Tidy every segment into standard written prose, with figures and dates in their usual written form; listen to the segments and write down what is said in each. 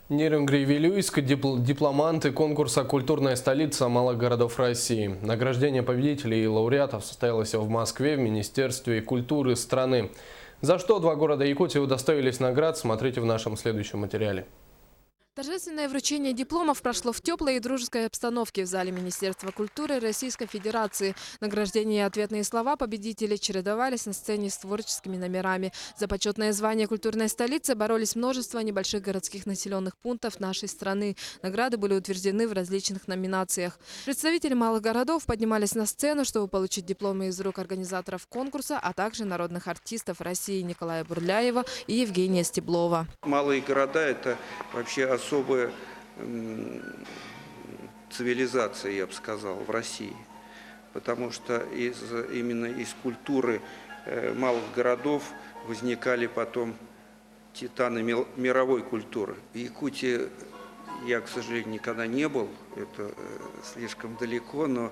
Нерюнгри и Вилюйск – дипломанты конкурса «Культурная столица малых городов России». Награждение победителей и лауреатов состоялось в Москве в Министерстве культуры страны. За что два города Якутии удостоились наград, смотрите в нашем следующем материале. Торжественное вручение дипломов прошло в теплой и дружеской обстановке в зале Министерства культуры Российской Федерации. Награждение и ответные слова победителей чередовались на сцене с творческими номерами. За почетное звание культурной столицы боролись множество небольших городских населенных пунктов нашей страны. Награды были утверждены в различных номинациях. Представители малых городов поднимались на сцену, чтобы получить дипломы из рук организаторов конкурса, а также народных артистов России Николая Бурляева и Евгения Стеблова. Малые города – это вообще особая цивилизация, я бы сказал, в России. Потому что именно из культуры малых городов возникали потом титаны мировой культуры. В Якутии я, к сожалению, никогда не был, это слишком далеко, но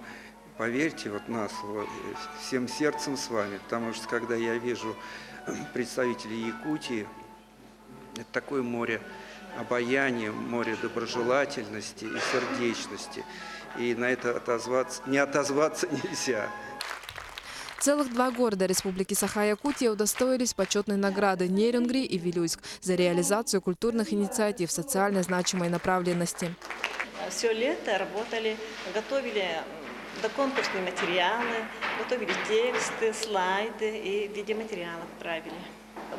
поверьте вот на слово, всем сердцем с вами, потому что когда я вижу представителей Якутии, это такое море обаяния, море доброжелательности и сердечности. И на это не отозваться нельзя. Целых два города Республики Саха-Якутия удостоились почетной награды Нерюнгри и Вилюйск за реализацию культурных инициатив социально значимой направленности. Все лето работали, готовили доконкурсные материалы, готовили тексты, слайды и видеоматериалы отправили.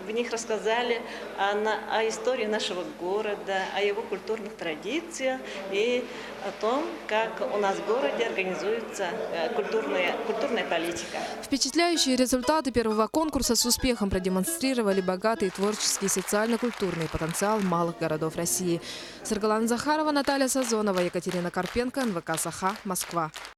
В них рассказали о истории нашего города, о его культурных традициях и о том, как у нас в городе организуется культурная политика. Впечатляющие результаты первого конкурса с успехом продемонстрировали богатый творческий и социально-культурный потенциал малых городов России. Саргалан Захарова, Наталья Сазонова, Екатерина Карпенко, НВК «Саха», Москва.